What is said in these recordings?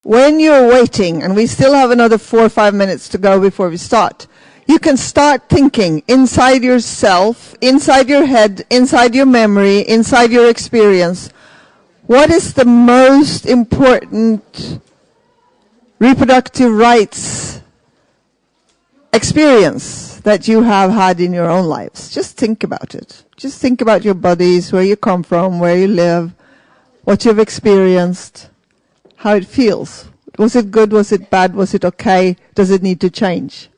when you're waiting, and we still have another 4 or 5 minutes to go before we start, you can start thinking inside yourself, inside your head, inside your memory, inside your experience. What is the most important reproductive rights experience that you have had in your own lives? Just think about it. Just think about your bodies, where you come from, where you live, what you've experienced, how it feels. Was it good? Was it bad? Was it okay? Does it need to change?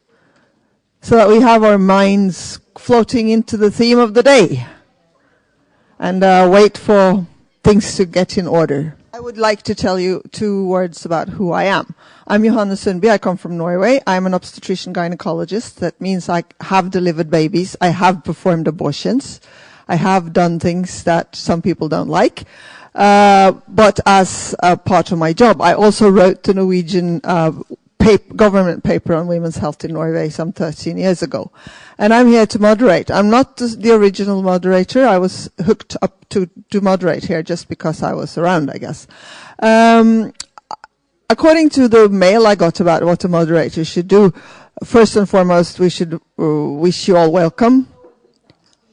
So that we have our minds floating into the theme of the day and wait for things to get in order. I would like to tell you 2 words about who I am. I'm Johanne Sundby. I come from Norway. I'm an obstetrician gynecologist. That means I have delivered babies. I have performed abortions. I have done things that some people don't like. But as a part of my job, I also wrote the Norwegian government paper on women's health in Norway some 13 years ago. And I'm here to moderate. I'm not the original moderator. I was hooked up to moderate here just because I was around, I guess. According to the mail I got about what a moderator should do, first and foremost, we should wish you all welcome.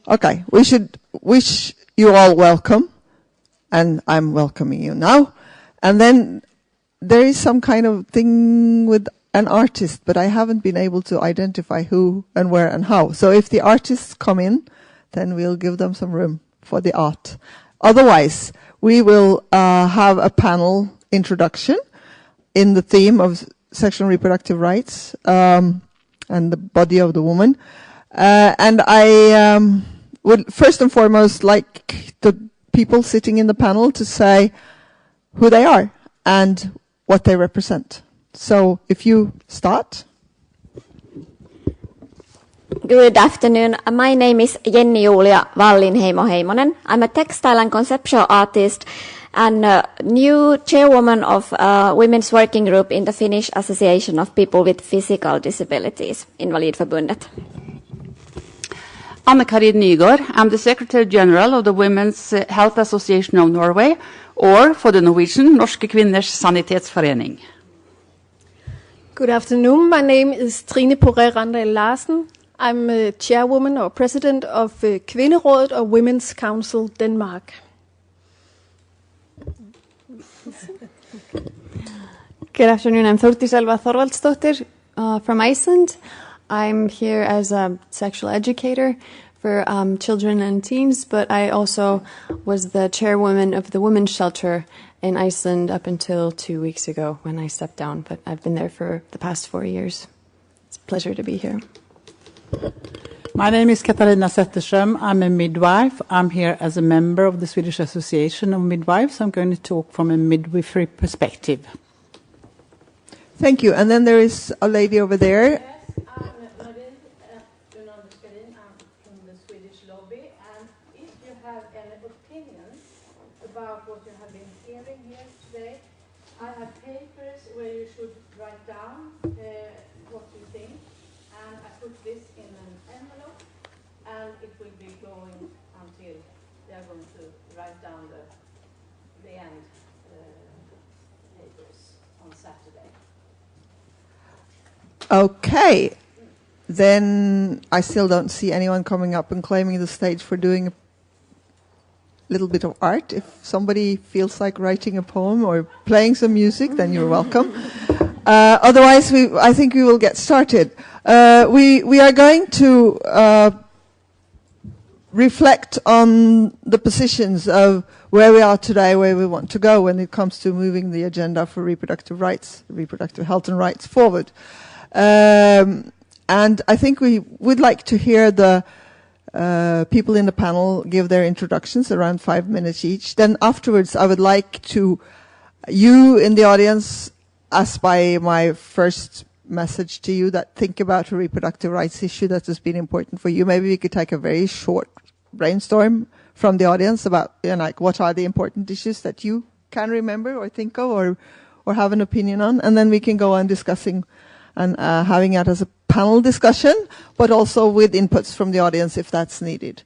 Okay, we should wish you all welcome. And I'm welcoming you now. And then there is some kind of thing with an artist, but I haven't been able to identify who and where and how. So if the artists come in, then we'll give them some room for the art. Otherwise, we will have a panel introduction in the theme of sexual and reproductive rights and the body of the woman. And I would first and foremost like the people sitting in the panel to say who they are and what they represent. So if you start. Good afternoon. My name is Jenni Julia Wallinheimo-Heimonen. I'm a textile and conceptual artist and new chairwoman of Women's Working Group in the Finnish Association of People with Physical Disabilities, Invalidförbundet. Anne-Karin Nygaard. I'm the Secretary General of the Women's Health Association of Norway, or for the Norwegian, Norske Kvinnors Sanitetsforening. Good afternoon. My name is Trine Poré Randal Larsen. I'm a chairwoman or president of Kvinderådet or Women's Council Denmark. Good afternoon. I'm Þórdís Selva Þorvaldsdóttir from Iceland. I'm here as a sexual educator for children and teens, but I also was the chairwoman of the women's shelter in Iceland up until 2 weeks ago when I stepped down, but I've been there for the past 4 years. It's a pleasure to be here. My name is Katarina Zetterström. I'm a midwife. I'm here as a member of the Swedish Association of Midwives. I'm going to talk from a midwifery perspective. Thank you. And then there is a lady over there. About what you have been hearing here today. I have papers where you should write down what you think, and I put this in an envelope, and it will be going until they are going to write down the end papers on Saturday. Okay. Then I still don't see anyone coming up and claiming the stage for doing a little bit of art. If somebody feels like writing a poem or playing some music, then you're welcome. Otherwise, I think we will get started. We are going to reflect on the positions of where we are today, where we want to go when it comes to moving the agenda for reproductive rights, reproductive health and rights forward. And I think we would like to hear the people in the panel give their introductions, around 5 minutes each. Then afterwards, I would like to, you in the audience, as by my first message to you, that think about a reproductive rights issue that has been important for you. Maybe we could take a very short brainstorm from the audience about, like, what are the important issues that you can remember or think of or have an opinion on, and then we can go on discussing and having it as a panel discussion, but also with inputs from the audience if that's needed.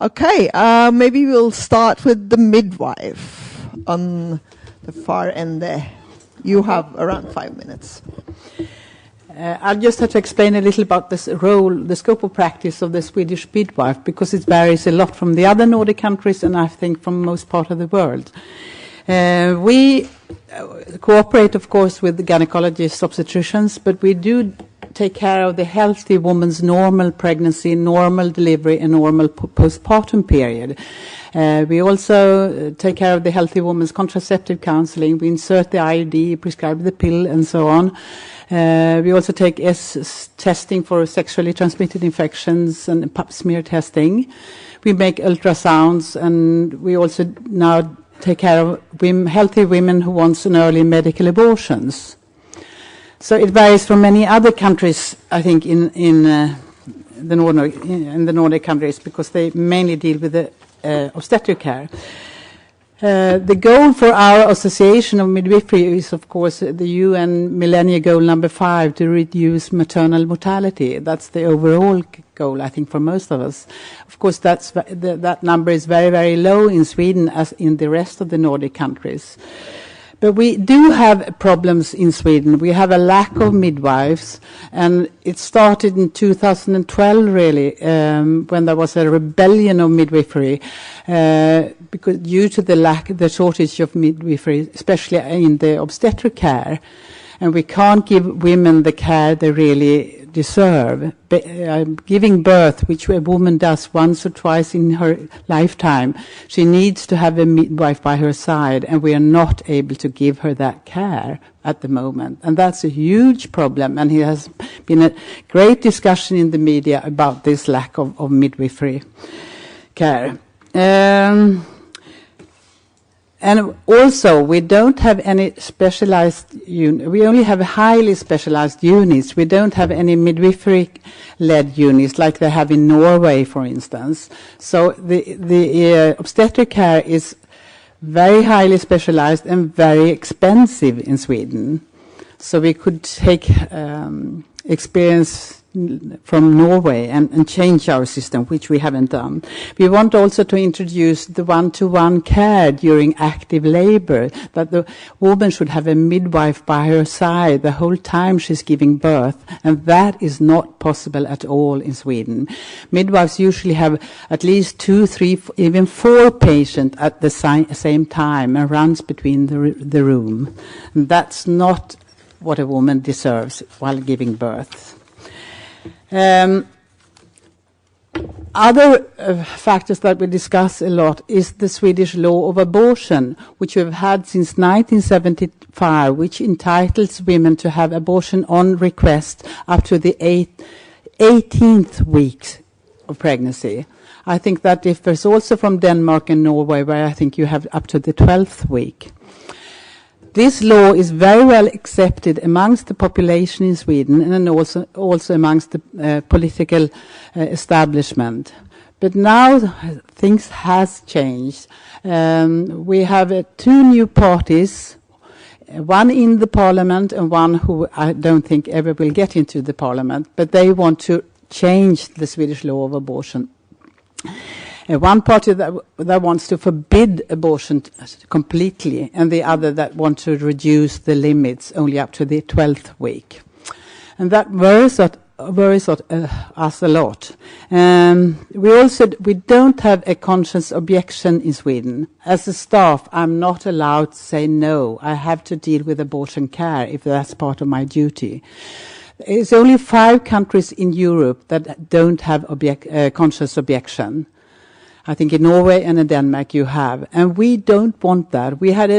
Okay, maybe we'll start with the midwife on the far end there. You have around 5 minutes. I'll just have to explain a little about this role, the scope of practice of the Swedish midwife, because it varies a lot from the other Nordic countries and I think from most part of the world. We cooperate, of course, with the gynecologists, obstetricians, but we do take care of the healthy woman's normal pregnancy, normal delivery, and normal postpartum period. We also take care of the healthy woman's contraceptive counseling. We insert the IUD, prescribe the pill, and so on. We also take testing for sexually transmitted infections and pap smear testing. We make ultrasounds, and we also now take care of healthy women who want an early medical abortions. So it varies from many other countries, I think, in the Nordic countries, because they mainly deal with the obstetric care. The goal for our Association of Midwifery is, of course, the UN Millennium Goal number 5, to reduce maternal mortality. That's the overall goal, I think, for most of us. Of course, that number is very, very low in Sweden as in the rest of the Nordic countries. But we do have problems in Sweden. We have a lack of midwives, and it started in 2012, really, when there was a rebellion of midwifery, because due to the shortage of midwifery, especially in the obstetric care, and we can't give women the care they really deserve. Giving birth, which a woman does once or twice in her lifetime, she needs to have a midwife by her side, and we are not able to give her that care at the moment. And that's a huge problem, and there has been a great discussion in the media about this lack of midwifery care. And also, we don't have any specialized units. We only have highly specialized units. We don't have any midwifery-led units like they have in Norway, for instance. So the obstetric care is very highly specialized and very expensive in Sweden. So we could take experience from Norway and change our system, which we haven't done. We want also to introduce the one-to-one care during active labor, that the woman should have a midwife by her side the whole time she's giving birth, and that is not possible at all in Sweden. Midwives usually have at least 2, 3, even 4 patients at the same time and runs between the room. And that's not what a woman deserves while giving birth. Other factors that we discuss a lot is the Swedish law of abortion, which we've had since 1975, which entitles women to have abortion on request up to the 18th week of pregnancy. I think that differs also from Denmark and Norway, where I think you have up to the 12th week. This law is very well accepted amongst the population in Sweden and also amongst the political establishment. But now things has changed. We have 2 new parties, one in the parliament and one who I don't think ever will get into the parliament, but they want to change the Swedish law of abortion. One party that wants to forbid abortion completely, and the other that wants to reduce the limits only up to the 12th week. And that worries us a lot. We don't have a conscious objection in Sweden. As a staff, I'm not allowed to say no. I have to deal with abortion care if that's part of my duty. It's only 5 countries in Europe that don't have conscious objection. I think in Norway and in Denmark you have. And we don't want that. We had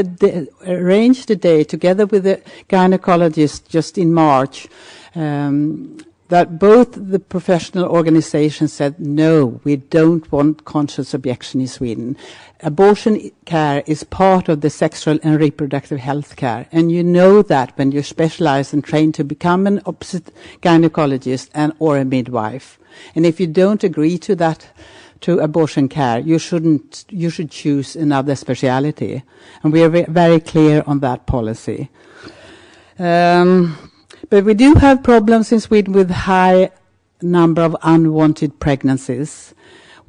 arranged a day together with the gynecologist just in March that both the professional organizations said, no, we don't want conscious objection in Sweden. Abortion care is part of the sexual and reproductive health care. And you know that when you specialize and train to become an gynecologist or a midwife. And if you don't agree to that, to abortion care, you should choose another speciality. And we are very clear on that policy. But we do have problems in Sweden with high number of unwanted pregnancies.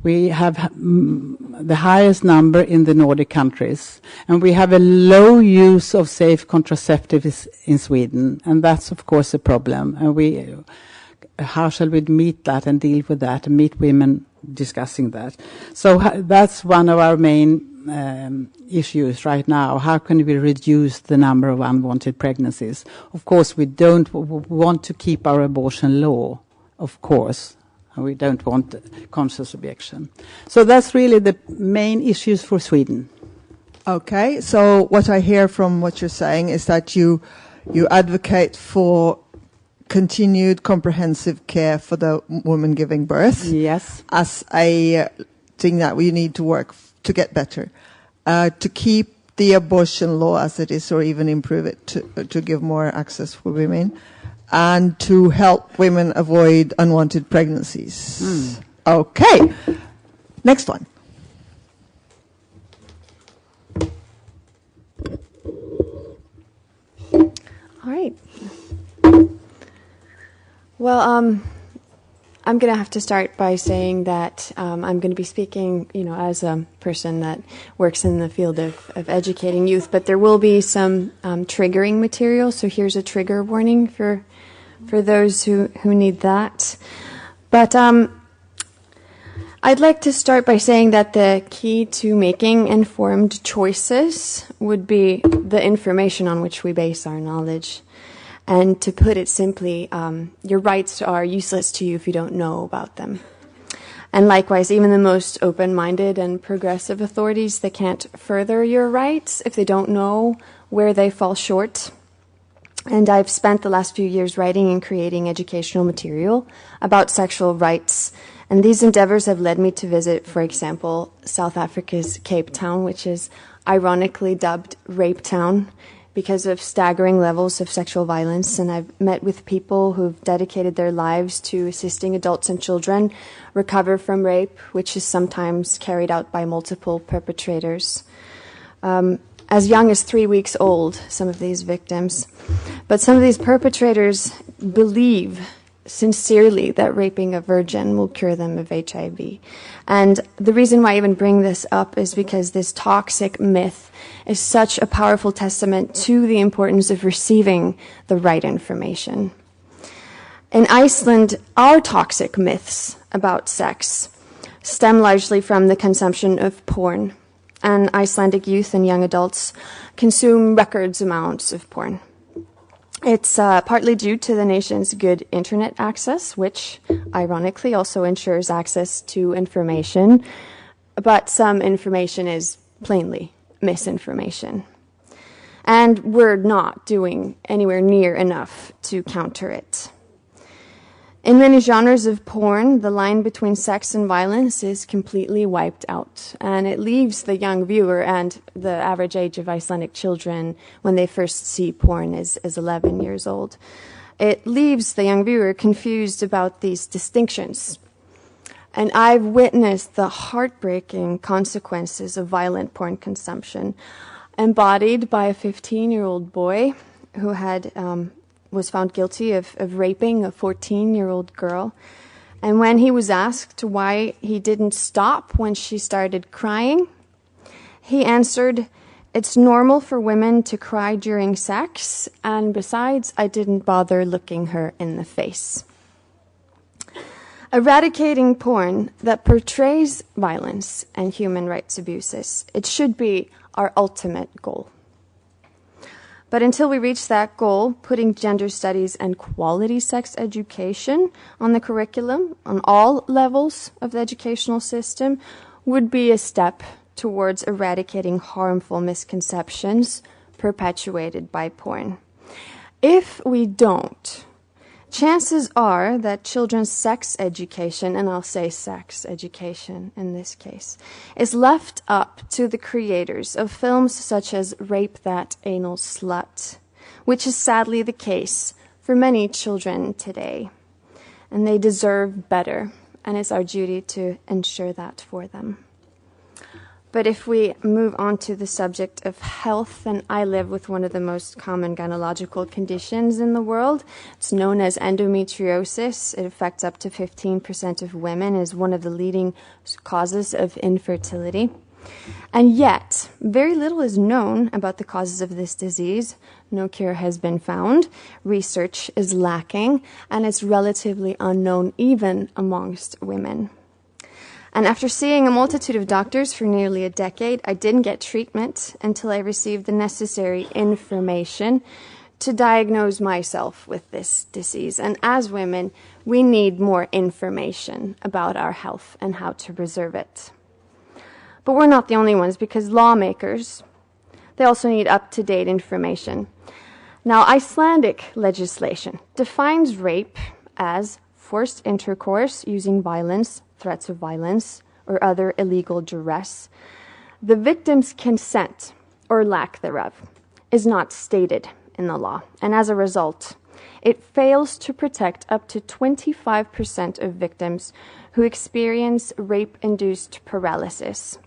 We have the highest number in the Nordic countries, and we have a low use of safe contraceptives in Sweden, and that's of course a problem. And how shall we meet that and deal with that and meet women discussing that? So that's one of our main issues right now. How can we reduce the number of unwanted pregnancies? Of course, we don't want to keep our abortion law, of course. We don't want conscious objection. So that's really the main issues for Sweden. Okay, so what I hear from what you're saying is that you advocate for continued comprehensive care for the woman giving birth. Yes. As a thing that we need to work to get better. To keep the abortion law as it is, or even improve it to give more access for women. And to help women avoid unwanted pregnancies. Okay. Next one. All right. Well, I'm going to have to start by saying that I'm going to be speaking, as a person that works in the field of educating youth, but there will be some triggering material. So here's a trigger warning for those who need that. But I'd like to start by saying that the key to making informed choices would be the information on which we base our knowledge. And to put it simply, your rights are useless to you if you don't know about them. And likewise, even the most open-minded and progressive authorities, they can't further your rights if they don't know where they fall short. And I've spent the last few years writing and creating educational material about sexual rights. And these endeavors have led me to visit, for example, South Africa's Cape Town, which is ironically dubbed Rape Town because of staggering levels of sexual violence. And I've met with people who've dedicated their lives to assisting adults and children recover from rape, which is sometimes carried out by multiple perpetrators. As young as 3 weeks old, some of these victims. But some of these perpetrators believe sincerely that raping a virgin will cure them of HIV. And the reason why I even bring this up is because this toxic myth is such a powerful testament to the importance of receiving the right information. In Iceland, our toxic myths about sex stem largely from the consumption of porn. And Icelandic youth and young adults consume record amounts of porn. It's partly due to the nation's good internet access, which ironically also ensures access to information, but some information is plainly misinformation. And we're not doing anywhere near enough to counter it. In many genres of porn, the line between sex and violence is completely wiped out, and it leaves the young viewer, and the average age of Icelandic children when they first see porn is 11 years old. It leaves the young viewer confused about these distinctions. And I've witnessed the heartbreaking consequences of violent porn consumption, embodied by a 15-year-old boy who was found guilty of raping a 14-year-old girl. And when he was asked why he didn't stop when she started crying, he answered, "It's normal for women to cry during sex, and besides, I didn't bother looking her in the face." Eradicating porn that portrays violence and human rights abuses, it should be our ultimate goal. But until we reach that goal, putting gender studies and quality sex education on the curriculum, on all levels of the educational system, would be a step towards eradicating harmful misconceptions perpetuated by porn. If we don't, chances are that children's sex education, and I'll say sex education in this case, is left up to the creators of films such as Rape That Anal Slut, which is sadly the case for many children today. And they deserve better, and it's our duty to ensure that for them. But if we move on to the subject of health, then I live with one of the most common gynecological conditions in the world. It's known as endometriosis. It affects up to 15% of women, is one of the leading causes of infertility. And yet, very little is known about the causes of this disease. No cure has been found. Research is lacking, and it's relatively unknown even amongst women. And after seeing a multitude of doctors for nearly a decade, I didn't get treatment until I received the necessary information to diagnose myself with this disease. And as women, we need more information about our health and how to preserve it. But we're not the only ones, because lawmakers, they also need up-to-date information. Now, Icelandic legislation defines rape as forced intercourse using violence, threats of violence, or other illegal duress. The victim's consent, or lack thereof, is not stated in the law, and as a result, it fails to protect up to 25% of victims who experience rape-induced paralysis,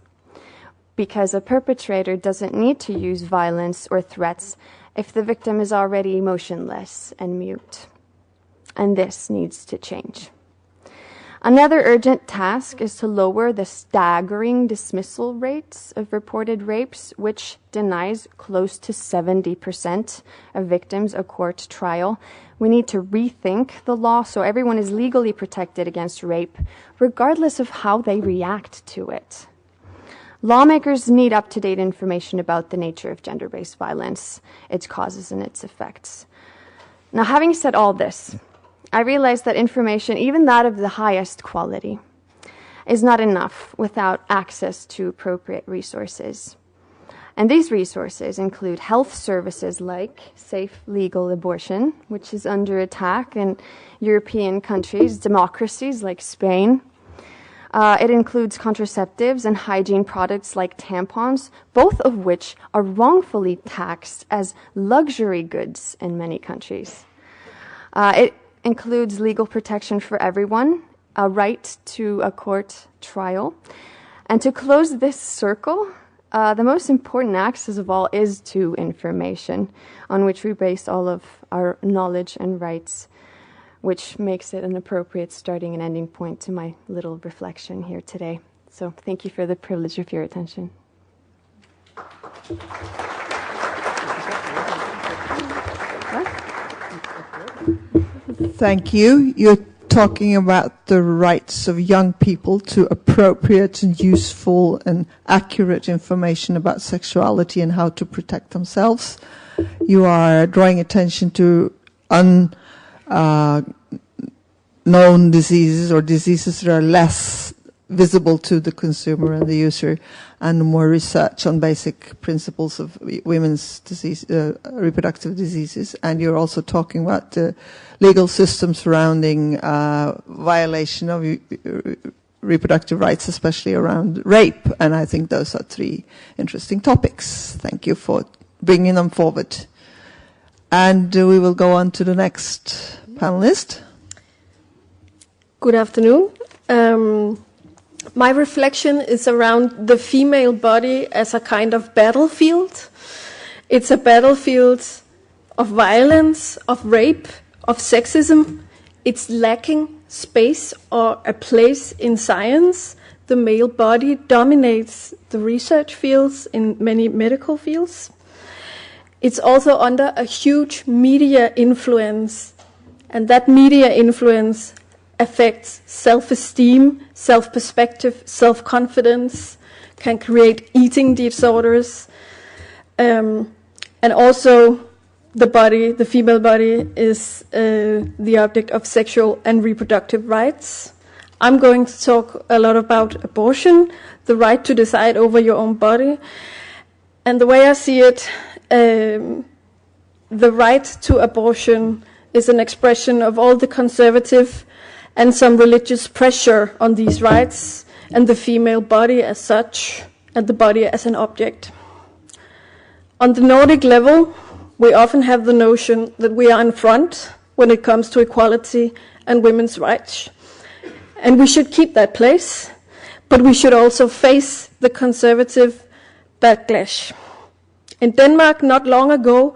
because a perpetrator doesn't need to use violence or threats if the victim is already motionless and mute. And this needs to change. Another urgent task is to lower the staggering dismissal rates of reported rapes, which denies close to 70% of victims a court trial. We need to rethink the law so everyone is legally protected against rape, regardless of how they react to it. Lawmakers need up-to-date information about the nature of gender-based violence, its causes and its effects. Now, having said all this, I realize that information, even that of the highest quality, is not enough without access to appropriate resources. And these resources include health services like safe legal abortion, which is under attack in European countries, democracies like Spain. It includes contraceptives and hygiene products like tampons, both of which are wrongfully taxed as luxury goods in many countries. It includes legal protection for everyone, a right to a court trial. And to close this circle, the most important access of all is to information, on which we base all of our knowledge and rights, which makes it an appropriate starting and ending point to my little reflection here today. So thank you for the privilege of your attention. Thank you. You're talking about the rights of young people to appropriate and useful and accurate information about sexuality and how to protect themselves. You are drawing attention to known diseases or diseases that are less visible to the consumer and the user, and more research on basic principles of women's disease, reproductive diseases. And you're also talking about the legal system surrounding violation of reproductive rights, especially around rape. And I think those are three interesting topics. Thank you for bringing them forward. And we will go on to the next panelist. Good afternoon. My reflection is around the female body as a kind of battlefield. It's a battlefield of violence, of rape, of sexism. It's lacking space or a place in science. The male body dominates the research fields in many medical fields. It's also under a huge media influence, and that media influence affects self-esteem, self-perspective, self-confidence, can create eating disorders. And also the body, the female body, is the object of sexual and reproductive rights. I'm going to talk a lot about abortion, the right to decide over your own body. And the way I see it, the right to abortion is an expression of all the conservative and some religious pressure on these rights and the female body as such, and the body as an object. On the Nordic level, we often have the notion that we are in front when it comes to equality and women's rights. And we should keep that place. But we should also face the conservative backlash. In Denmark, not long ago,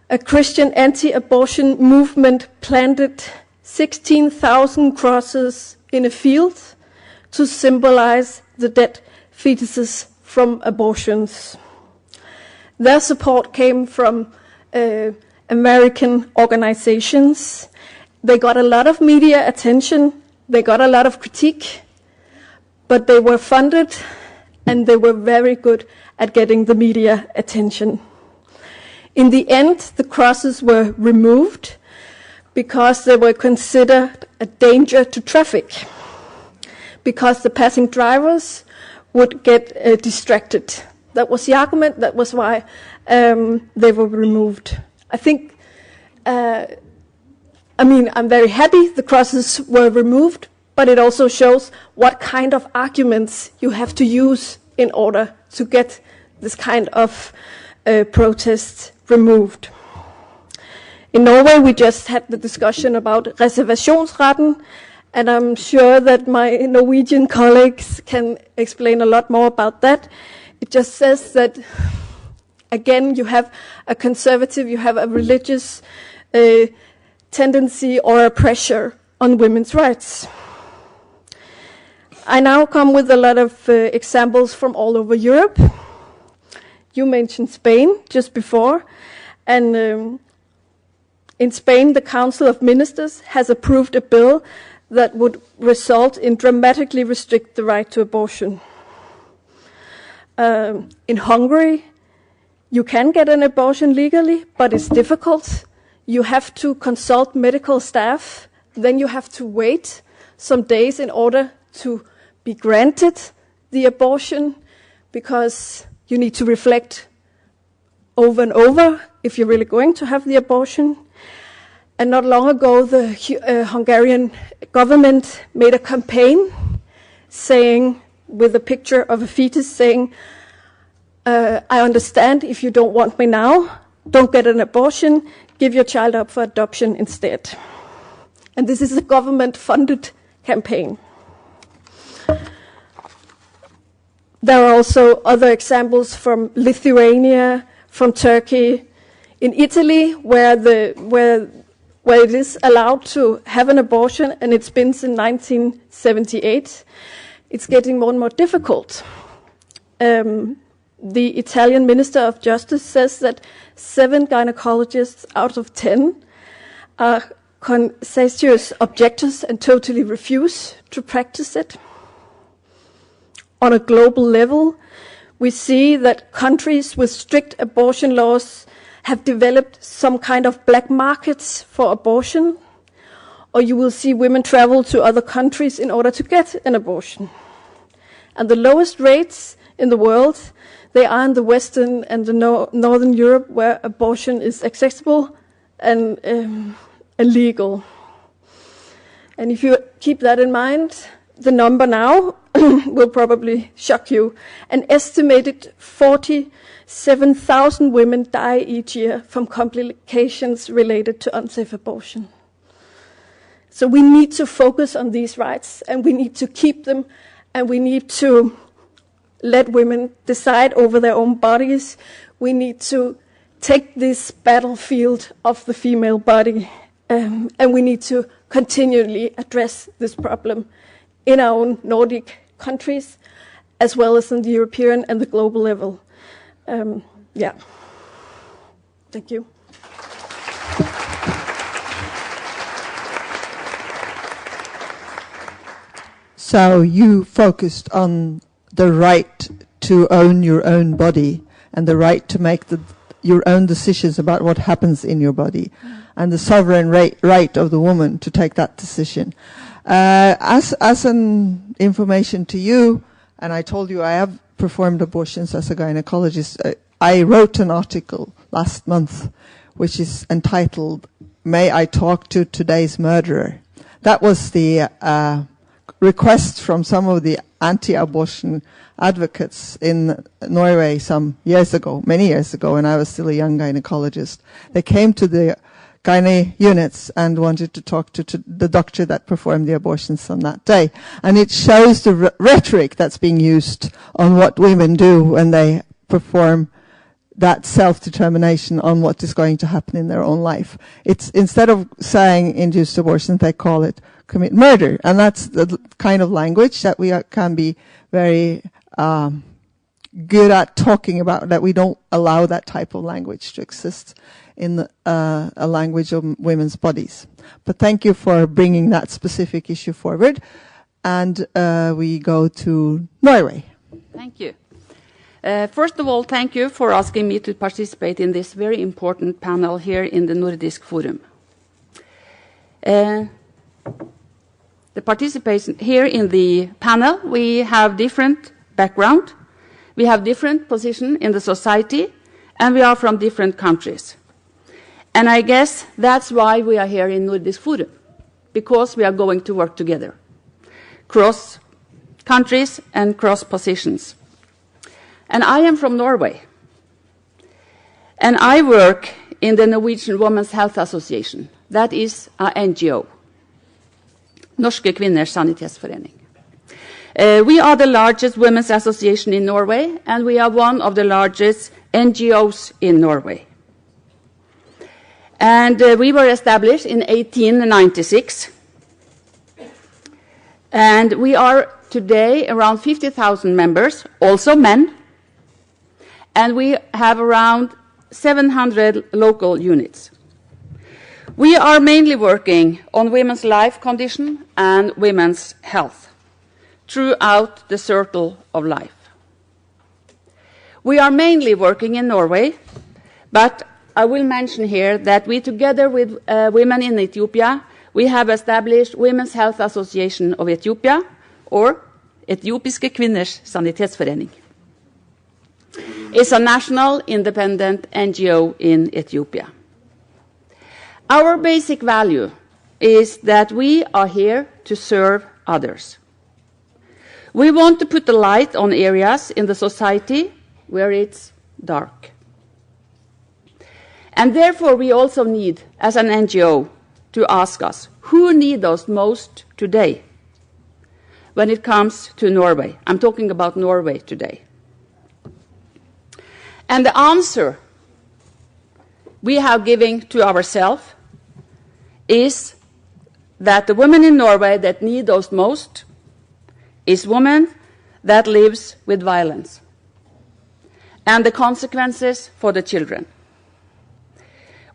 a Christian anti-abortion movement planted 16,000 crosses in a field to symbolize the dead fetuses from abortions. Their support came from American organizations. They got a lot of media attention, they got a lot of critique, but they were funded and they were very good at getting the media attention. In the end, the crosses were removed because they were considered a danger to traffic, because the passing drivers would get distracted. That was the argument, that was why they were removed. I'm very happy the crosses were removed, but it also shows what kind of arguments you have to use in order to get this kind of protest removed. In Norway, we just had the discussion about reservationsretten, and I'm sure that my Norwegian colleagues can explain a lot more about that. It just says that, again, you have a conservative, you have a religious tendency or a pressure on women's rights. I now come with a lot of examples from all over Europe. You mentioned Spain just before, and in Spain, the Council of Ministers has approved a bill that would result in dramatically restrict the right to abortion. In Hungary, you can get an abortion legally, but it's difficult. You have to consult medical staff, then you have to wait some days in order to be granted the abortion, because you need to reflect over and over if you're really going to have the abortion. And not long ago, the Hungarian government made a campaign saying, with a picture of a fetus, saying, I understand if you don't want me now, don't get an abortion, give your child up for adoption instead. And this is a government-funded campaign. There are also other examples from Lithuania, from Turkey, in Italy, where it is allowed to have an abortion, and it's been since 1978. It's getting more and more difficult. The Italian Minister of Justice says that 7 gynecologists out of 10 are conscientious objectors and totally refuse to practice it. On a global level, we see that countries with strict abortion laws have developed some kind of black markets for abortion, or you will see women travel to other countries in order to get an abortion. And the lowest rates in the world, they are in the Western and the Northern Europe, where abortion is accessible and illegal. And if you keep that in mind, the number now will probably shock you. An estimated 47,000 women die each year from complications related to unsafe abortion. So we need to focus on these rights, and we need to keep them, and we need to let women decide over their own bodies. We need to take this battlefield of the female body, and we need to continually address this problem in our own Nordic countries, as well as on the European and the global level. Thank you. So you focused on the right to own your own body and the right to make your own decisions about what happens in your body, and the sovereign right of the woman to take that decision. As an information to you, and I told you I have performed abortions as a gynecologist, I wrote an article last month which is entitled, "May I Talk to Today's Murderer?" That was the request from some of the anti-abortion advocates in Norway some years ago, many years ago, when I was still a young gynecologist. They came to the gynae units and wanted to talk to the doctor that performed the abortions on that day. And it shows the rhetoric that's being used on what women do when they perform that self-determination on what is going to happen in their own life. It's instead of saying induced abortion, they call it commit murder. And that's the kind of language that we can be very good at talking about, that we don't allow that type of language to exist in a language of women's bodies. But thank you for bringing that specific issue forward. And we go to Norway. Thank you. First of all, thank you for asking me to participate in this very important panel here in the Nordisk Forum. The participation here in the panel, we have different background, we have different position in the society, and we are from different countries. And I guess that's why we are here in Nordisk Forum, because we are going to work together, cross countries and cross positions. And I am from Norway, and I work in the Norwegian Women's Health Association. That is an NGO, Norske Kvinnors Sanitetsforening. We are the largest women's association in Norway, and we are one of the largest NGOs in Norway. And we were established in 1896. And we are today around 50,000 members, also men. And we have around 700 local units. We are mainly working on women's life condition and women's health throughout the circle of life. We are mainly working in Norway, but I will mention here that we, together with women in Ethiopia, we have established Women's Health Association of Ethiopia, or Etiopiske Kvinnors Sanitetsforening. It's a national independent NGO in Ethiopia. Our basic value is that we are here to serve others. We want to put the light on areas in the society where it's dark. And therefore we also need, as an NGO, to ask us, who need us most today when it comes to Norway? I'm talking about Norway today. And the answer we have given to ourselves is that the women in Norway that need us most is women that lives with violence and the consequences for the children.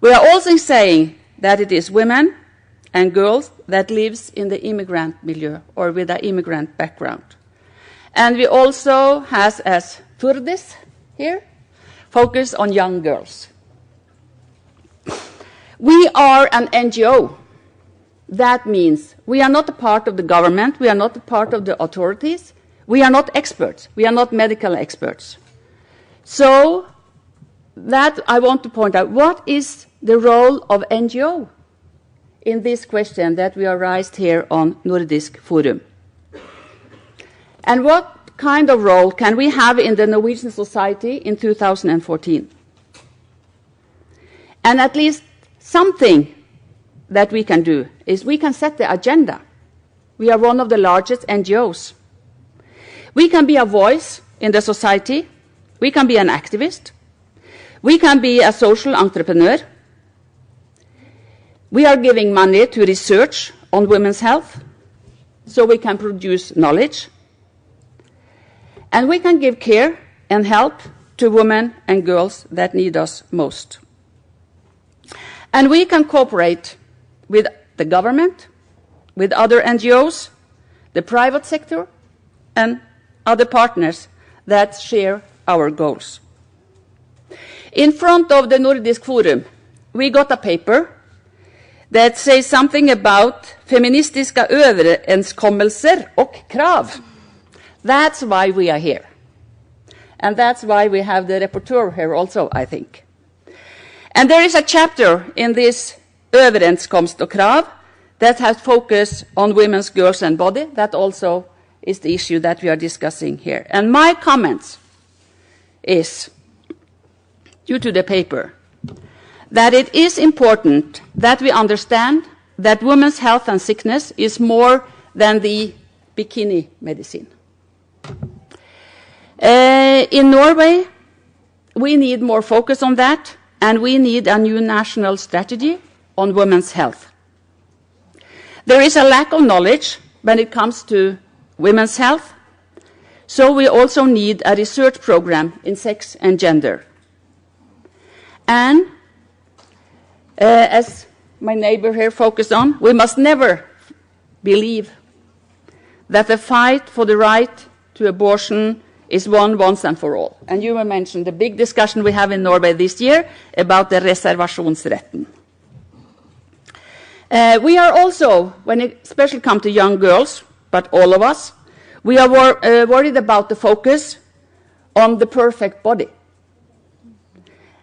We are also saying that it is women and girls that lives in the immigrant milieu or with an immigrant background. And we also has, as Furdis here, focus on young girls. We are an NGO. That means we are not a part of the government, we are not a part of the authorities, we are not experts, we are not medical experts. So that I want to point out, what is the role of NGO in this question that we are raised here on Nordisk Forum? And what kind of role can we have in the Norwegian society in 2014? And at least something that we can do is we can set the agenda. We are one of the largest NGOs. We can be a voice in the society. We can be an activist. We can be a social entrepreneur. We are giving money to research on women's health so we can produce knowledge. And we can give care and help to women and girls that need us most. And we can cooperate with the government, with other NGOs, the private sector, and other partners that share our goals. In front of the Nordisk Forum, we got a paper that says something about feministiska överenskommelser och krav. That's why we are here. And that's why we have the rapporteur here also, I think. And there is a chapter in this överenskomst och krav that has focus on women's, girls and body. That also is the issue that we are discussing here. And my comments is, due to the paper, that it is important that we understand that women's health and sickness is more than the bikini medicine. In Norway, we need more focus on that, and we need a new national strategy on women's health. There is a lack of knowledge when it comes to women's health, so we also need a research program in sex and gender. And as my neighbor here focused on, we must never believe that the fight for the right to abortion is won once and for all. And you mentioned the big discussion we have in Norway this year about the reservasjonsretten. We are also, when it especially comes to young girls, but all of us, we are worried about the focus on the perfect body.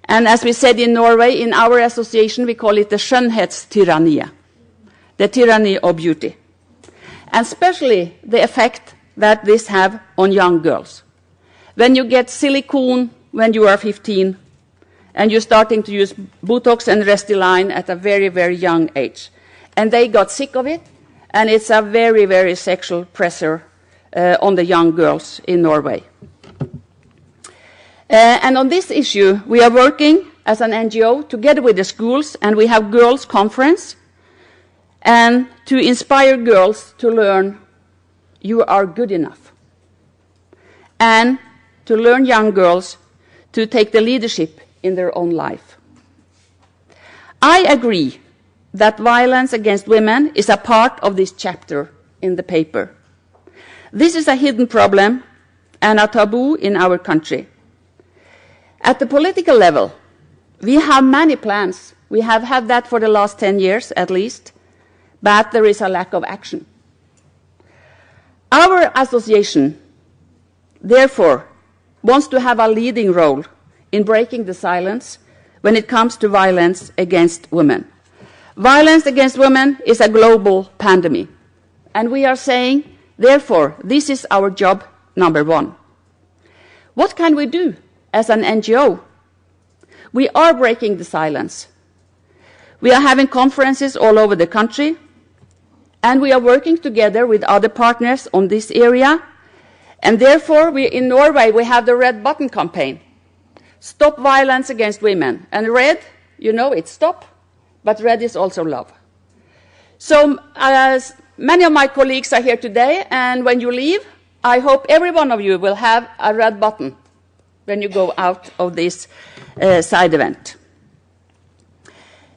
And as we said in Norway, in our association, we call it the skjønnhetstyranniet, the tyranny of beauty. And especially the effect that this have on young girls. When you get silicone when you are 15, and you're starting to use Botox and Restylane at a very, very young age. And they got sick of it, and it's a very, very sexual pressure on the young girls in Norway. And on this issue, we are working as an NGO together with the schools, and we have girls' conference, and to inspire girls to learn you are good enough, and to learn young girls to take the leadership in their own life. I agree that violence against women is a part of this chapter in the paper. This is a hidden problem and a taboo in our country. At the political level, we have many plans. We have had that for the last 10 years at least, but there is a lack of action. Our association, therefore, wants to have a leading role in breaking the silence when it comes to violence against women. Violence against women is a global pandemic, and we are saying, therefore, this is our job number one. What can we do as an NGO? We are breaking the silence. We are having conferences all over the country, and we are working together with other partners on this area. And therefore, in Norway, we have the Red Button campaign. Stop violence against women. And red, you know, it's stop, but red is also love. So as many of my colleagues are here today, and when you leave, I hope every one of you will have a red button when you go out of this side event.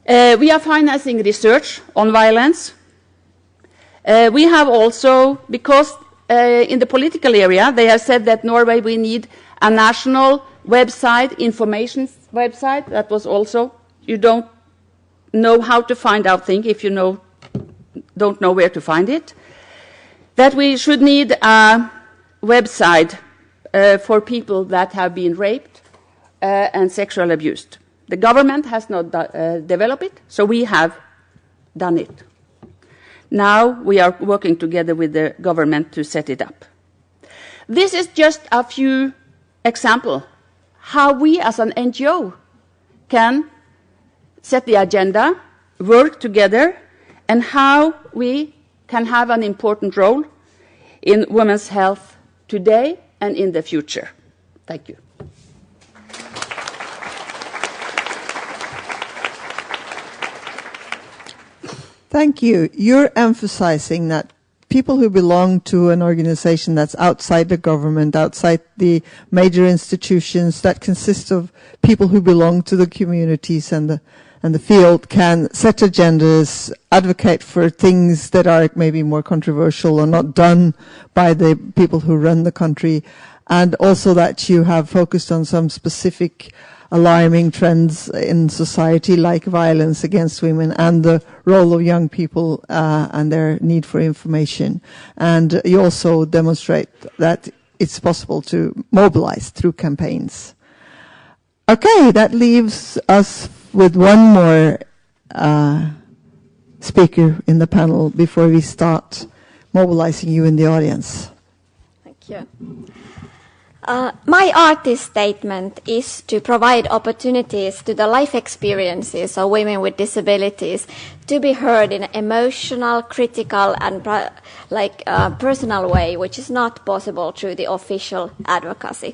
We are financing research on violence. We have also, because in the political area, they have said that Norway, we need a national website, information website. That was also, you don't know how to find out things if you don't know where to find it. That we should need a website for people that have been raped and sexually abused. The government has not developed it, so we have done it. Now we are working together with the government to set it up. This is just a few examples how we as an NGO can set the agenda, work together, and how we can have an important role in women's health today and in the future. Thank you. Thank you. You're emphasizing that people who belong to an organization that's outside the government, outside the major institutions, that consist of people who belong to the communities and the field, can set agendas, advocate for things that are maybe more controversial or not done by the people who run the country, and also that you have focused on some specific alarming trends in society like violence against women and the role of young people and their need for information. And you also demonstrate that it's possible to mobilize through campaigns. Okay, that leaves us with one more speaker in the panel before we start mobilizing you in the audience. Thank you. My artist statement is to provide opportunities to the life experiences of women with disabilities to be heard in an emotional, critical, and personal way, which is not possible through the official advocacy.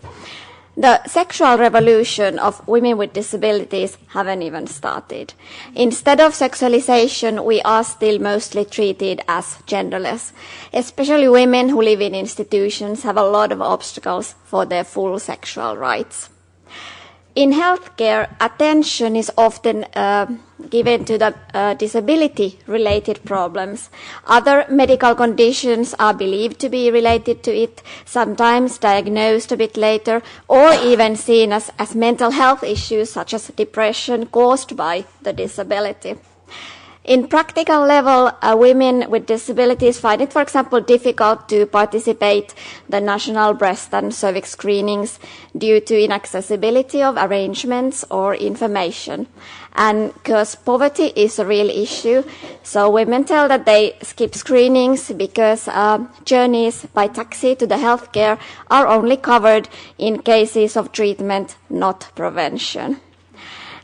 The sexual revolution of women with disabilities haven't even started. Instead of sexualization, we are still mostly treated as genderless. Especially women who live in institutions have a lot of obstacles for their full sexual rights. In healthcare, attention is often given to the disability-related problems. Other medical conditions are believed to be related to it, sometimes diagnosed a bit later, or even seen as mental health issues such as depression caused by the disability. In practical level, women with disabilities find it, for example, difficult to participate in the national breast and cervix screenings due to inaccessibility of arrangements or information. And because poverty is a real issue, so women tell that they skip screenings because journeys by taxi to the healthcare are only covered in cases of treatment, not prevention.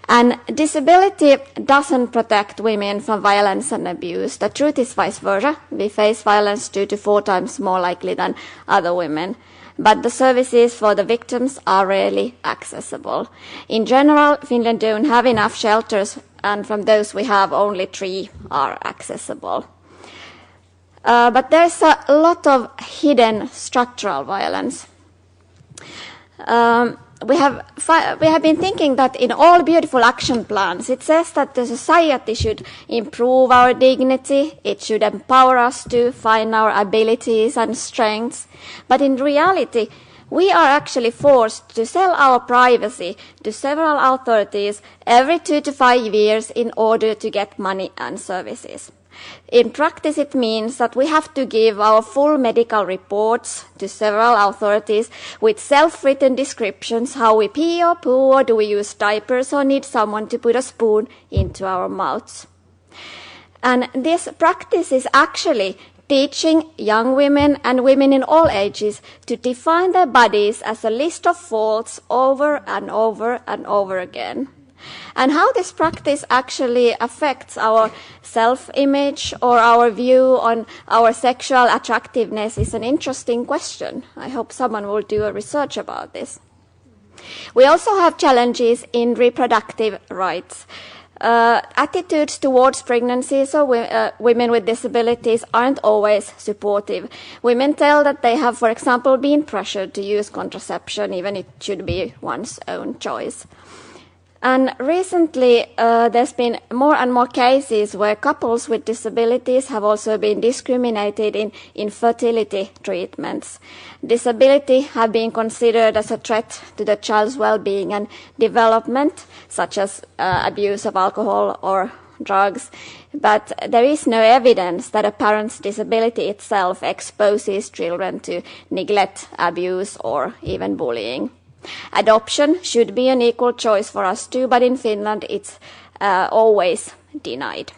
And disability doesn't protect women from violence and abuse. The truth is vice versa. We face violence 2 to 4 times more likely than other women. But the services for the victims are rarely accessible. In general, Finland don't have enough shelters, and from those we have, only 3 are accessible. But there's a lot of hidden structural violence. We have been thinking that in all beautiful action plans, it says that the society should improve our dignity, it should empower us to find our abilities and strengths. But in reality, we are actually forced to sell our privacy to several authorities every 2 to 5 years in order to get money and services. In practice, it means that we have to give our full medical reports to several authorities with self-written descriptions how we pee or poo, or do we use diapers or need someone to put a spoon into our mouths. And this practice is actually teaching young women and women in all ages to define their bodies as a list of faults over and over and over again. And how this practice actually affects our self-image or our view on our sexual attractiveness is an interesting question. I hope someone will do a research about this. We also have challenges in reproductive rights. Attitudes towards pregnancy, so women with disabilities aren't always supportive. Women tell that they have, for example, been pressured to use contraception, even it should be one's own choice. And recently, there's been more and more cases where couples with disabilities have also been discriminated in infertility treatments. Disability have been considered as a threat to the child's well-being and development, such as abuse of alcohol or drugs. But there is no evidence that a parent's disability itself exposes children to neglect, abuse, or even bullying. Adoption should be an equal choice for us too, but in Finland it's always denied.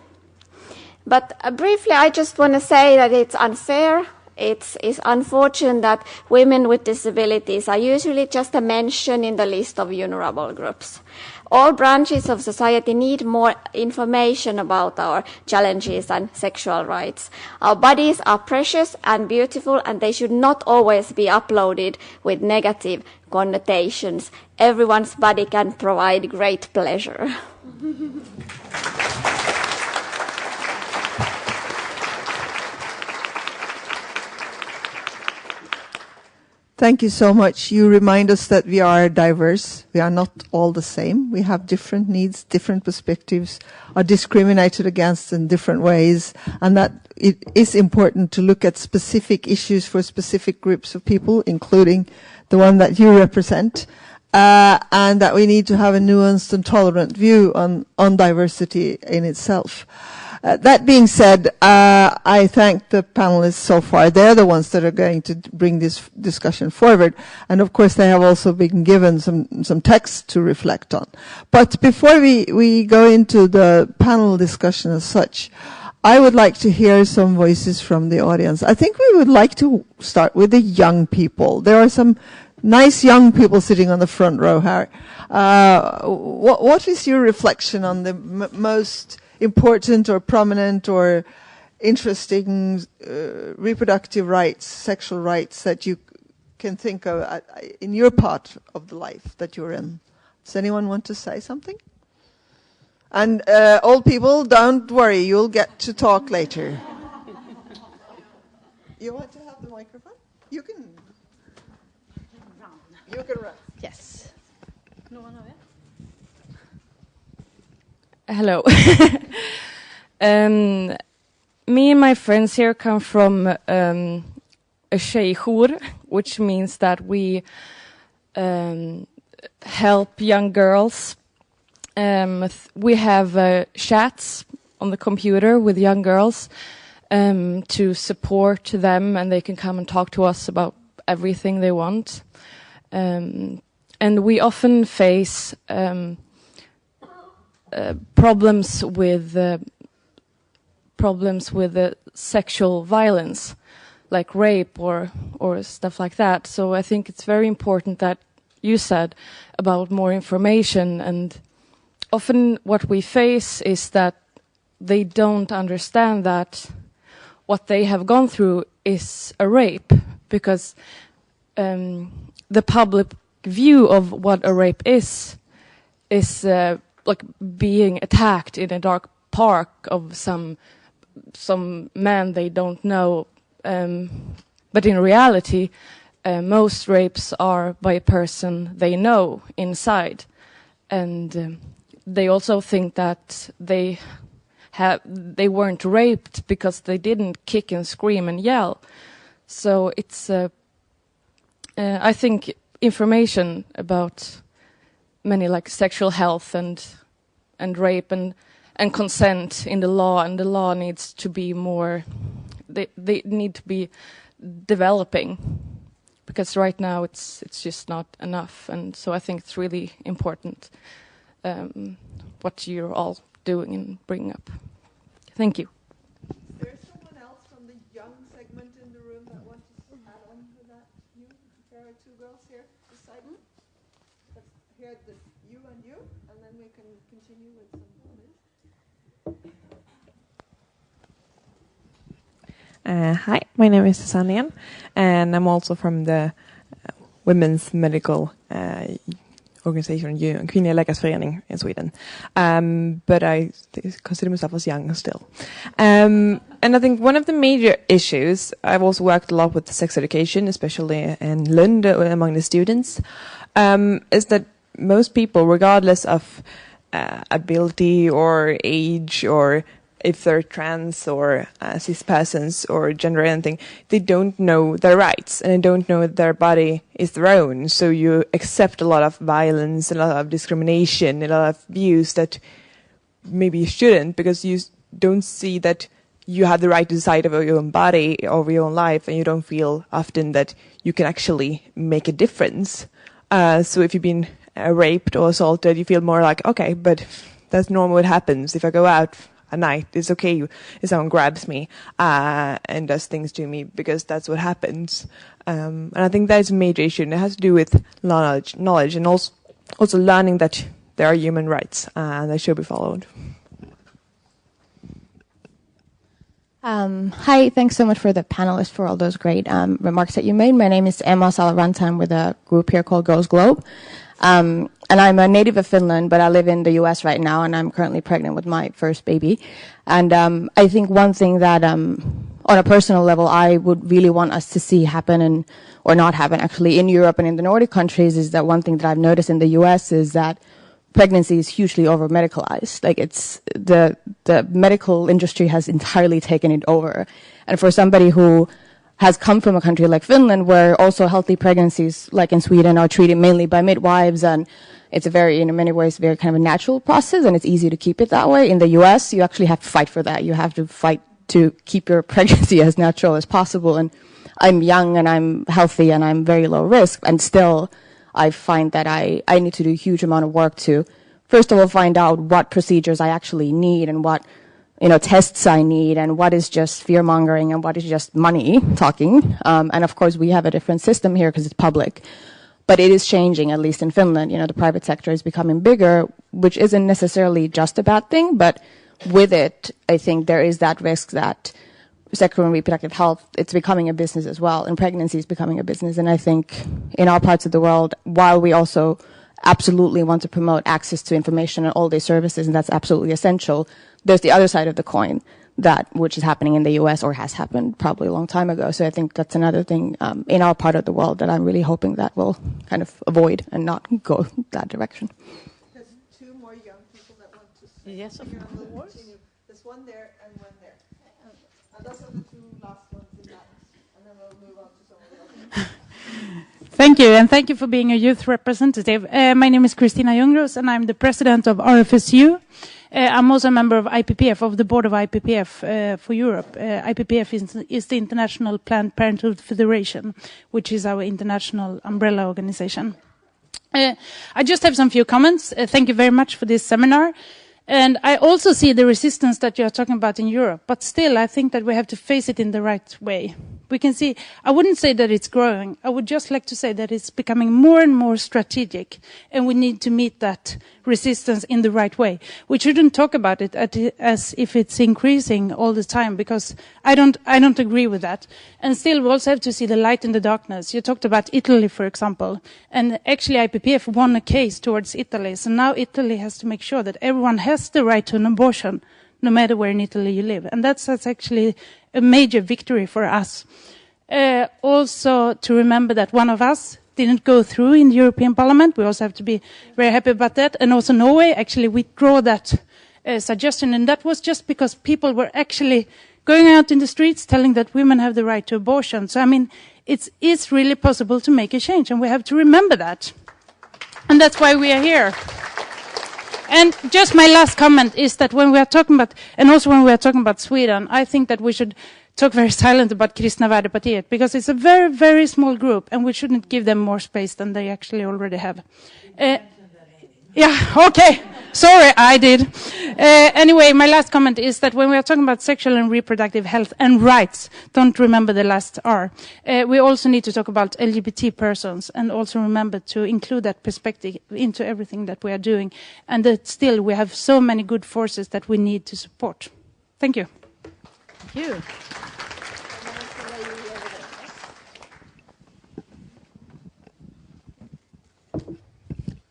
But briefly, I just want to say that it's unfair. It's unfortunate that women with disabilities are usually just a mention in the list of vulnerable groups. All branches of society need more information about our challenges and sexual rights. Our bodies are precious and beautiful, and they should not always be uploaded with negative connotations. Everyone's body can provide great pleasure. Thank you so much. You remind us that we are diverse. We are not all the same. We have different needs, different perspectives, are discriminated against in different ways, and that it is important to look at specific issues for specific groups of people, including the one that you represent, and that we need to have a nuanced and tolerant view on diversity in itself. That being said, I thank the panelists so far. They're the ones that are going to bring this discussion forward. And of course, they have also been given some text to reflect on. But before we go into the panel discussion as such, I would like to hear some voices from the audience. I think we would like to start with the young people. There are some Nice young people sitting on the front row, Harry. What is your reflection on the most important or prominent or interesting reproductive rights, sexual rights that you can think of in your part of the life that you're in? Does anyone want to say something? And old people, don't worry, you'll get to talk later. You want to have the microphone? You can run. Yes. Hello. Me and my friends here come from a tjejjour, which means that we help young girls. We have chats on the computer with young girls to support them, and they can come and talk to us about everything they want. And we often face problems with sexual violence, like rape or stuff like that. So I think it's very important that you said about more information, and often what we face is that they don't understand that what they have gone through is a rape, because the public view of what a rape is like being attacked in a dark park of some man they don't know. But in reality, most rapes are by a person they know inside, and they also think that they weren't raped because they didn't kick and scream and yell. So it's I think information about many like sexual health and rape and consent in the law, and the law needs to be more, they need to be developing, because right now it's just not enough. And so I think it's really important what you're all doing and bringing up. Thank you. Is there someone else from the young segment in the room that wants to add on to that? There are two girls here beside me. Let's hear you, and then we can continue with some others. Hi, my name is Susanne, and I'm also from the Women's Medical organization, Kvinnors Läkarförening in Sweden. But I consider myself as young still. And I think one of the major issues, I've also worked a lot with sex education, especially in Lund among the students, is that most people, regardless of ability or age, or if they're trans or cis persons or gender or anything, they don't know their rights and they don't know that their body is their own. So you accept a lot of violence, a lot of discrimination, a lot of views that maybe you shouldn't, because you don't see that you have the right to decide over your own body, over your own life, and you don't feel often that you can actually make a difference. So if you've been raped or assaulted, you feel more like, okay, but that's normal, it happens. If I go out at night, it's okay if someone grabs me and does things to me, because that's what happens. And I think that's a major issue, and it has to do with knowledge and also learning that there are human rights and they should be followed. Hi, thanks so much for the panelists for all those great remarks that you made. My name is Emma Salaranta. I'm with a group here called Girls Globe. And I'm a native of Finland, but I live in the US right now, and I'm currently pregnant with my first baby. And I think one thing that on a personal level I would really want us to see happen, or not happen actually, in Europe and in the Nordic countries, is that one thing that I've noticed in the US is that pregnancy is hugely over-medicalized. Like, it's the medical industry has entirely taken it over. And for somebody who has come from a country like Finland, where also healthy pregnancies, like in Sweden, are treated mainly by midwives, and it's a very, in many ways, very kind of a natural process, and it's easy to keep it that way. In the US, you actually have to fight for that. You have to fight to keep your pregnancy as natural as possible. And I'm young, and I'm healthy, and I'm very low risk, and still I find that I need to do a huge amount of work to, first of all, find out what procedures I actually need, and what tests I need, and what is just fear-mongering and what is just money talking. And of course, we have a different system here because it's public. But it is changing, at least in Finland. The private sector is becoming bigger, which isn't necessarily just a bad thing, but with it, I think there is that risk that sexual and reproductive health, it's becoming a business as well, and pregnancy is becoming a business. And I think in our parts of the world, while we also absolutely want to promote access to information and all these services, and that's absolutely essential, there's the other side of the coin, which is happening in the US or has happened probably a long time ago. So I think that's another thing in our part of the world that I'm really hoping that will kind of avoid and not go that direction. There's two more young people that want to say. Yes, of course. There's one there and one there. And those are the two last ones in that. And then we'll move on to someone else. Thank you, and thank you for being a youth representative. My name is Kristina Ljunggros, and I'm the president of RFSU. I'm also a member of IPPF, of the board of IPPF for Europe. IPPF is the International Planned Parenthood Federation, which is our international umbrella organization. I just have some few comments. Thank you very much for this seminar. And I also see the resistance that you are talking about in Europe, but still I think that we have to face it in the right way. We can see, I wouldn't say that it's growing. I would just like to say that it's becoming more and more strategic, and we need to meet that resistance in the right way. We shouldn't talk about it as if it's increasing all the time, because I don't agree with that. And still, we also have to see the light in the darkness. You talked about Italy, for example, and actually IPPF won a case towards Italy. So now Italy has to make sure that everyone has the right to an abortion, no matter where in Italy you live. And that's actually a major victory for us. Also to remember that one of us didn't go through in the European Parliament. We also have to be very happy about that. And also Norway actually withdrew that suggestion. And that was just because people were actually going out in the streets telling that women have the right to abortion. So, I mean, it's really possible to make a change. And we have to remember that. And that's why we are here. And just my last comment is that when we are talking about, and also when we are talking about Sweden, I think that we should talk very silent about Kristna Värdepartiet, because it's a very, very small group, and we shouldn't give them more space than they actually already have. Yeah, okay. Sorry, I did. Anyway, my last comment is that when we are talking about sexual and reproductive health and rights, don't remember the last R. We also need to talk about LGBT persons, and also remember to include that perspective into everything that we are doing. And that still we have so many good forces that we need to support. Thank you. Thank you.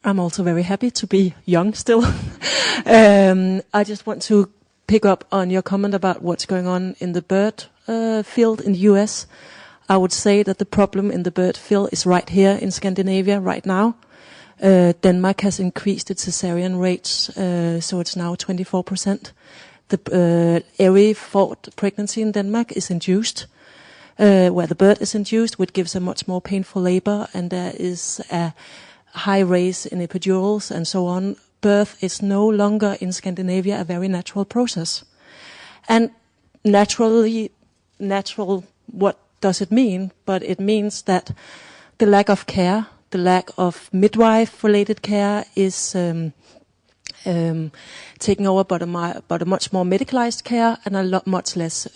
I'm also very happy to be young still. I just want to pick up on your comment about what's going on in the bird field in the US. I would say that the problem in the bird field is right here in Scandinavia right now. Denmark has increased its cesarean rates, so it's now 24%. The every fourth pregnancy in Denmark is induced, where the bird is induced, which gives a much more painful labor, and there is a high raise in epidurals and so on. Birth is no longer in Scandinavia a very natural process. And natural, what does it mean? But it means that the lack of care, the lack of midwife-related care is taking over, but a much more medicalized care and a much less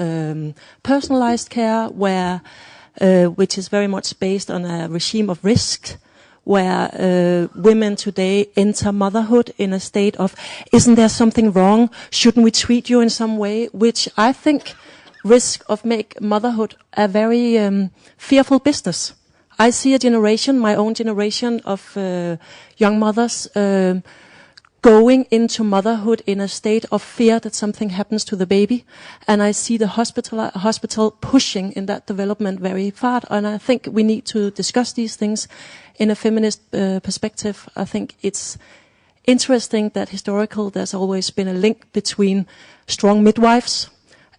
personalized care, which is very much based on a regime of risk, where women today enter motherhood in a state of, isn't there something wrong? Shouldn't we treat you in some way? Which I think risk of make motherhood a very fearful business. I see a generation, my own generation of young mothers, going into motherhood in a state of fear that something happens to the baby. And I see the hospital pushing in that development very far. And I think we need to discuss these things in a feminist perspective. I think it's interesting that there's always been a link between strong midwives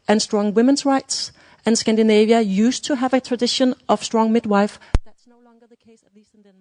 and strong women's rights. And Scandinavia used to have a tradition of strong midwife. That's no longer the case, at least in Denmark.